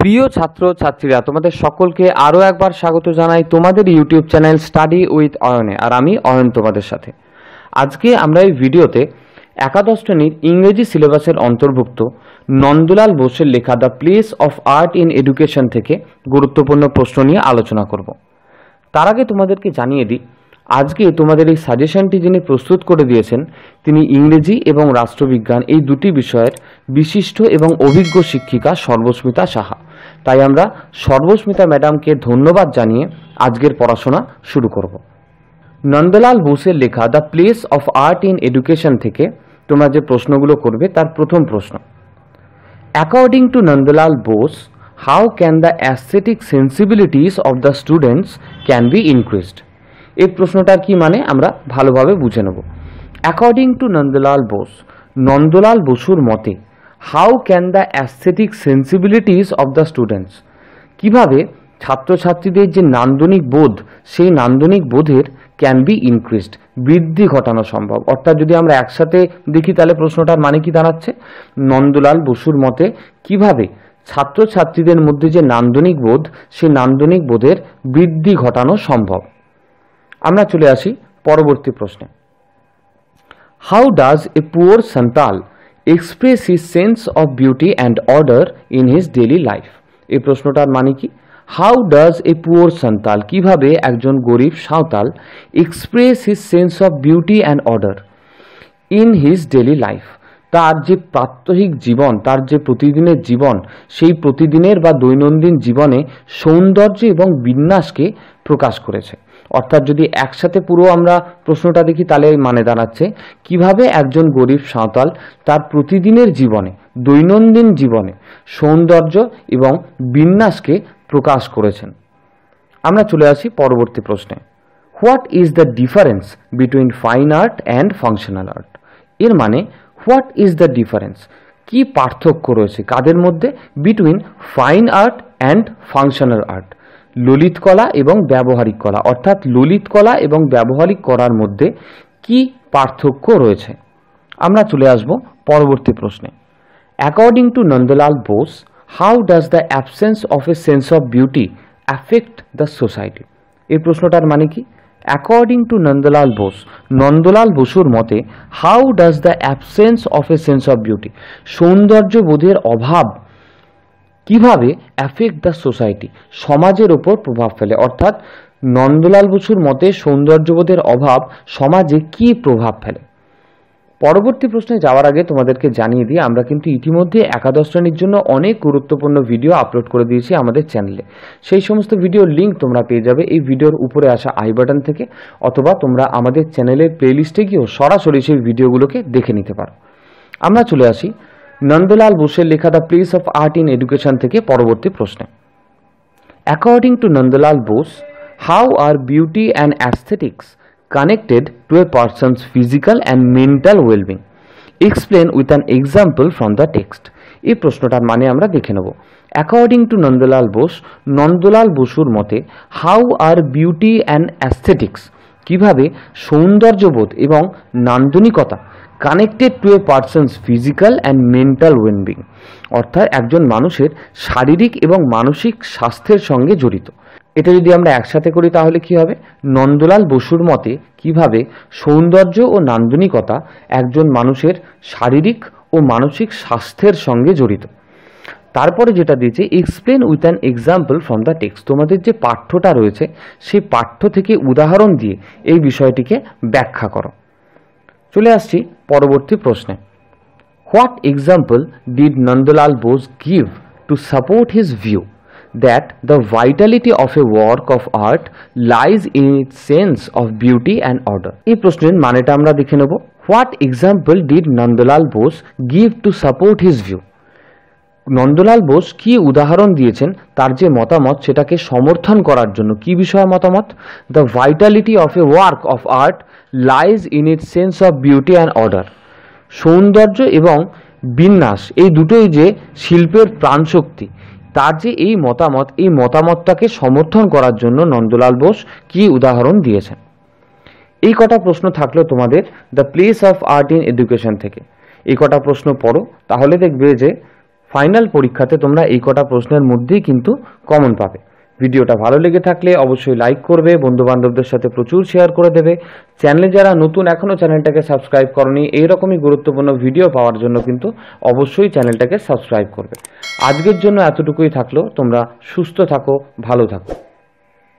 প্রিয় ছাত্র ছাত্রীরা, তোমাদের সকলকে আরও একবার স্বাগত জানাই তোমাদের ইউটিউব চ্যানেল স্টাডি উইথ অয়নে। আর আমি অয়ন তোমাদের সাথে। আজকে আমরা এই ভিডিওতে একাদশ শ্রেণীর ইংরেজি সিলেবাসের অন্তর্ভুক্ত নন্দলাল বোসের লেখা the place of art in education থেকে গুরুত্বপূর্ণ প্রশ্ন নিয়ে আলোচনা করব। তার আগে তোমাদেরকে জানিয়ে দিই, আজকে তোমাদের এই সাজেশনটি যিনি প্রস্তুত করে দিয়েছেন তিনি ইংরেজি এবং রাষ্ট্রবিজ্ঞান এই দুটি বিষয়ের বিশিষ্ট এবং অভিজ্ঞ শিক্ষিকা সর্বস্মিতা সাহা। তাই আমরা সর্বস্মিতা ম্যাডামকে ধন্যবাদ জানিয়ে আজকের পড়াশোনা শুরু করব। নন্দলাল বোসের লেখা the place of art in education থেকে তোমরা যে প্রশ্নগুলো করবে তার প্রথম প্রশ্ন, according to Nandalal Bose, how can the aesthetic সেন্সিবিলিটিস of the students can be increased? এই প্রশ্নটার কি মানে আমরা ভালোভাবে বুঝে নেব। অ্যাকর্ডিং টু নন্দলাল বোস, নন্দলাল বসুর মতে, how can the aesthetic সেন্সিবিলিটিস of the students, কিভাবে ছাত্রছাত্রীদের যে নান্দনিক বোধ সেই নান্দনিক বোধের ক্যান বি ইনক্রিজড, বৃদ্ধি ঘটানো সম্ভব। অর্থাৎ যদি আমরা একসাথে দেখি তাহলে প্রশ্নটার মানে কি দাঁড়াচ্ছে, নন্দলাল বসুর মতে কিভাবে ছাত্রছাত্রীদের মধ্যে যে নান্দনিক বোধ সেই নান্দনিক বোধের বৃদ্ধি ঘটানো সম্ভব। আমরা চলে আসি পরবর্তী প্রশ্নে। How does a poor Santal express his sense of beauty and order in his daily life? এই প্রশ্নটার মানে কি, how does a poor Santal, কিভাবে একজন গরিব Santal express his sense of beauty and order in his daily life, তার যে প্রাত্যহিক জীবন, তার যে প্রতিদিনের জীবন, সেই প্রতিদিনের বা দৈনন্দিন জীবনে সৌন্দর্য এবং বিন্যাসকে প্রকাশ করেছে। অর্থাৎ যদি একসাথে পুরো আমরা প্রশ্নটা দেখি তাহলে মানে দাঁড়াচ্ছে কিভাবে একজন গরিব সাঁওতাল তার প্রতিদিনের জীবনে, দৈনন্দিন জীবনে সৌন্দর্য এবং বিন্যাসকে প্রকাশ করেছেন। আমরা চলে আসি পরবর্তী প্রশ্নে। What is the difference between fine art and functional art? এর মানে হোয়াট ইজ দ্য ডিফারেন্স, কি পার্থক্য রয়েছে কাদের মধ্যে, between fine art and functional art, Lalit কলা এবং ব্যবহারিক কলা। অর্থাৎ ললিত কলা এবং ব্যবহারিক কলার মধ্যে কি পার্থক্য রয়েছে। আমরা চলে আসব পরবর্তী প্রশ্নে। According to Nandalal Bose, how does the absence of a sense of beauty affect the society? এই প্রশ্নটার মানে কি, অ্যাকর্ডিং টু নন্দলাল বোস, নন্দলাল বসুর মতে, how does the absence of a sense of beauty, সৌন্দর্যবোধের অভাব কিভাবে অ্যাফেক্ট দ্য সোসাইটি, সমাজের ওপর প্রভাব ফেলে। অর্থাৎ নন্দলাল বসুর মতে সৌন্দর্যবোধের অভাব সমাজে কি প্রভাব ফেলে। পরবর্তী প্রশ্নে যাওয়ার আগে তোমাদেরকে জানিয়ে দিই, আমরা কিন্তু ইতিমধ্যে একাদশ শ্রেণীর জন্য অনেক গুরুত্বপূর্ণ ভিডিও আপলোড করে দিয়েছি আমাদের চ্যানেলে। সেই সমস্ত ভিডিওর লিঙ্ক তোমরা পেয়ে যাবে এই ভিডিওর উপরে আসা আই বাটন থেকে, অথবা তোমরা আমাদের চ্যানেলের প্লেলিস্টে গিয়েও সরাসরি সেই ভিডিওগুলোকে দেখে নিতে পারো। আমরা চলে আসি নন্দলাল বোসের লেখা the place of art in education থেকে পরবর্তী প্রশ্নে। According to Nandalal Bose, how are beauty and aesthetics connected to a person's physical and mental well-being? Explain with an example from the text. এই প্রশ্নটার মানে আমরা দেখে নেব। অ্যাকর্ডিং টু নন্দলাল বোস, নন্দলাল বসুর মতে, how are beauty and aesthetics, কিভাবে সৌন্দর্যবোধ এবং নান্দনিকতা connected to a person's physical and mental wellbeing, অর্থাৎ একজন মানুষের শারীরিক এবং মানসিক স্বাস্থ্যের সঙ্গে জড়িত। এটা যদি আমরা একসাথে করি তাহলে কি হবে, নন্দলাল বসুর মতে কিভাবে সৌন্দর্য ও নান্দনিকতা একজন মানুষের শারীরিক ও মানসিক স্বাস্থ্যের সঙ্গে জড়িত। তারপরে যেটা দিয়েছে, explain with an example from the text, তোমাদের যে পাঠ্যটা রয়েছে সেই পাঠ্য থেকে উদাহরণ দিয়ে এই বিষয়টিকে ব্যাখ্যা করো। চলে আসছি পরবর্তী প্রশ্নে। What example did Nandalal Bose give to support his view that the vitality of a work of art lies in its sense of beauty and order? এই প্রশ্নের মানেটা আমরা দেখে নেব। What example did Nandalal Bose give to support his view? Nandalal Bose কি উদাহরণ দিয়েছেন তার যে মতামত সেটাকে সমর্থন করার জন্য, কি বিষয়ে মতামত, the vitality of a work of art lies in its sense of beauty and order, সৌন্দর্য এবং বিন্যাস এই দুটোই যে শিল্পের প্রাণশক্তি, তার যে এই মতামত, এই মতামতটাকে সমর্থন করার জন্য নন্দলাল বোস কি উদাহরণ দিয়েছেন। এই কটা প্রশ্ন থাকলো তোমাদের the place of art in education থেকে। এই কটা প্রশ্ন পড়ো, তাহলে দেখবে যে ফাইনাল পরীক্ষাতে তোমরা এই কটা প্রশ্নের মধ্যেই কিন্তু কমন পাবে। ভিডিওটা ভালো লেগে থাকলে অবশ্যই লাইক করবে, বন্ধু বান্ধবদের সাথে প্রচুর শেয়ার করে দেবে। চ্যানেলে যারা নতুন এখনও চ্যানেলটাকে সাবস্ক্রাইব করনি, এইরকমই গুরুত্বপূর্ণ ভিডিও পাওয়ার জন্য কিন্তু অবশ্যই চ্যানেলটাকে সাবস্ক্রাইব করবে। আজকের জন্য এতটুকুই থাকলো। তোমরা সুস্থ থাকো, ভালো থাকো।